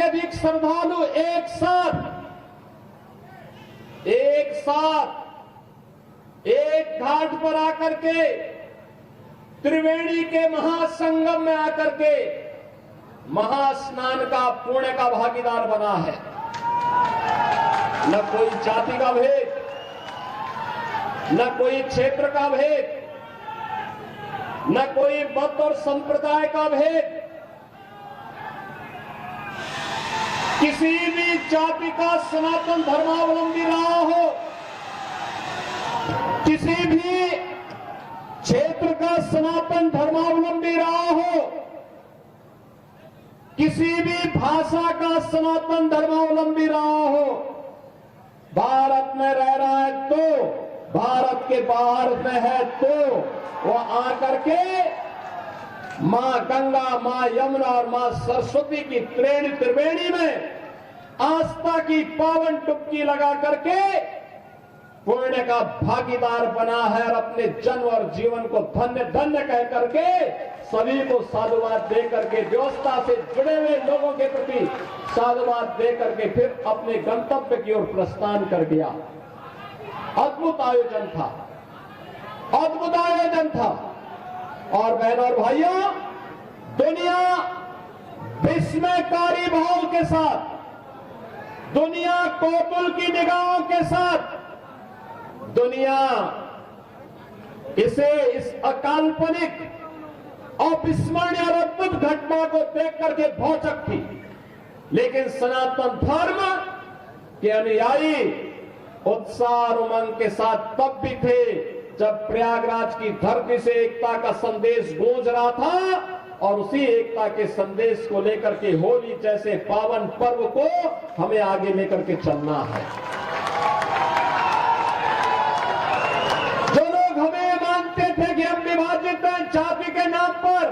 अधिक श्रद्धालु एक साथ एक घाट पर आकर के त्रिवेणी के महासंगम में आकर के महास्नान का पुण्य का भागीदार बना है। न कोई जाति का भेद, न कोई क्षेत्र का भेद, न कोई मत और संप्रदाय का भेद, किसी भी जाति का सनातन धर्मावलंबी रहा हो, किसी भी क्षेत्र का सनातन धर्मावलंबी रहा हो, किसी भी भाषा का सनातन धर्मावलंबी रहा हो, भारत में रह रहा है तो, भारत के बाहर में है तो वो आकर के मां गंगा, मां यमुना और मां सरस्वती की त्रिवेणी में आस्था की पावन डुबकी लगा करके पुण्य का भागीदार बना है और अपने जन्म और जीवन को धन्य धन्य कह करके सभी को साधुवाद दे करके, व्यवस्था से जुड़े हुए लोगों के प्रति साधुवाद दे करके फिर अपने गंतव्य की ओर प्रस्थान कर गया। अद्भुत आयोजन था, अद्भुत आयोजन था। और बहनों और भाइयों, दुनिया विस्मयकारी भाव के साथ, दुनिया कौतूहल की निगाहों के साथ, दुनिया इस अकाल्पनिक अविस्मरणीय और अद्भुत घटना को देख करके भौचक थी। लेकिन सनातन धर्म के अनुयायी उत्साह और उमंग के साथ तब भी थे जब प्रयागराज की धरती से एकता का संदेश गूंज रहा था और उसी एकता के संदेश को लेकर के होली जैसे पावन पर्व को हमें आगे लेकर के चलना है। जो लोग हमें मानते थे कि हम विभाजित हैं जाति के नाम पर,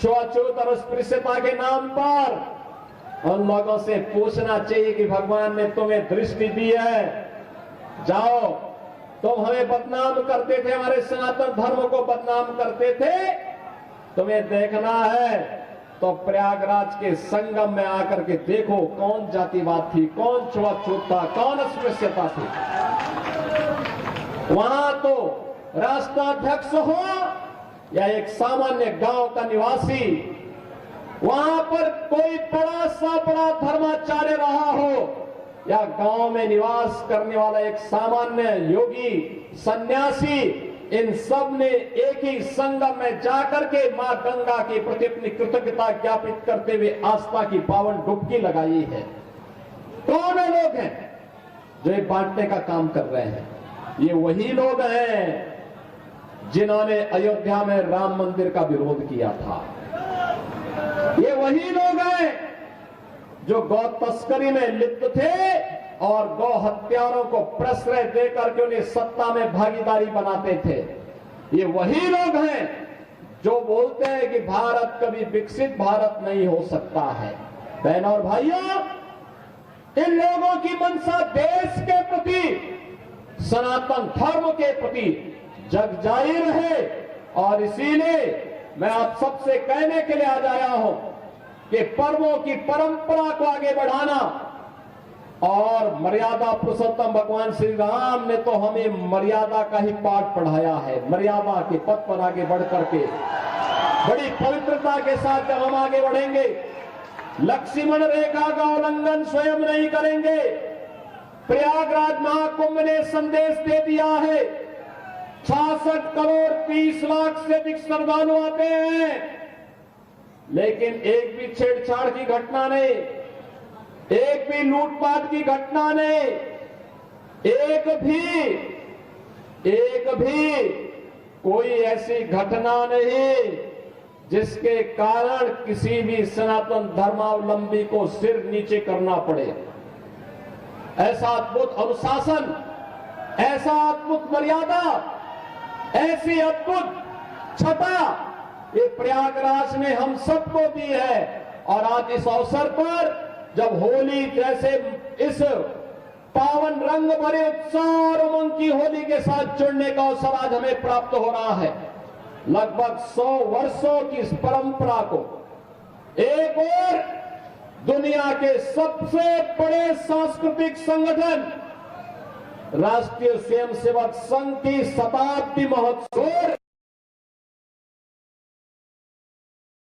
छुआछूत और अस्पृश्यता के नाम पर, उन लोगों से पूछना चाहिए कि भगवान ने तुम्हें दृष्टि दी है, जाओ, तुम हमें बदनाम करते थे, हमारे सनातन धर्म को बदनाम करते थे, तुम्हें देखना है तो प्रयागराज के संगम में आकर के देखो कौन जातिवाद थी, कौन छुआछूत था, कौन अस्पृश्यता थी। वहां तो राष्ट्राध्यक्ष हो या एक सामान्य गांव का निवासी, वहां पर कोई बड़ा सा बड़ा धर्माचार्य रहा हो या गांव में निवास करने वाला एक सामान्य योगी सन्यासी, इन सब ने एक ही संगम में जाकर के मां गंगा के प्रति अपनी कृतज्ञता ज्ञापित करते हुए आस्था की पावन डुबकी लगाई है। कौन लोग हैं जो ये बांटने का काम कर रहे हैं? ये वही लोग हैं जिन्होंने अयोध्या में राम मंदिर का विरोध किया था। ये वही लोग हैं जो गौ तस्करी में लिप्त थे और गौ हत्यारों को प्रश्रय देकर के उन्हें सत्ता में भागीदारी बनाते थे। ये वही लोग हैं जो बोलते हैं कि भारत कभी विकसित भारत नहीं हो सकता है। बहनों और भाइयों, इन लोगों की मंशा देश के प्रति, सनातन धर्म के प्रति जग जाहिर है और इसीलिए मैं आप सबसे कहने के लिए आज आया हूं कि पर्वों की परंपरा को आगे बढ़ाना, और मर्यादा पुरुषोत्तम भगवान श्री राम ने तो हमें मर्यादा का ही पाठ पढ़ाया है। मर्यादा के पथ पर आगे बढ़ करके बड़ी पवित्रता के साथ जब हम आगे बढ़ेंगे, लक्ष्मण रेखा का उल्लंघन स्वयं नहीं करेंगे। प्रयागराज महाकुंभ ने संदेश दे दिया है, 66 करोड़ 30 लाख से अधिक श्रद्धालु आते हैं, लेकिन एक भी छेड़छाड़ की घटना नहीं, एक भी लूटपाट की घटना नहीं, एक भी कोई ऐसी घटना नहीं जिसके कारण किसी भी सनातन धर्मावलंबी को सिर नीचे करना पड़े। ऐसा अद्भुत अनुशासन, ऐसा अद्भुत मर्यादा, ऐसी अद्भुत छटा ये प्रयागराज ने हम सबको दी है। और आज इस अवसर पर जब होली जैसे इस पावन रंग भरे उत्साह और उमंग की होली के साथ जुड़ने का अवसर आज हमें प्राप्त हो रहा है, लगभग 100 वर्षों की इस परंपरा को एक और दुनिया के सबसे बड़े सांस्कृतिक संगठन राष्ट्रीय स्वयंसेवक संघ की शताब्दी महोत्सव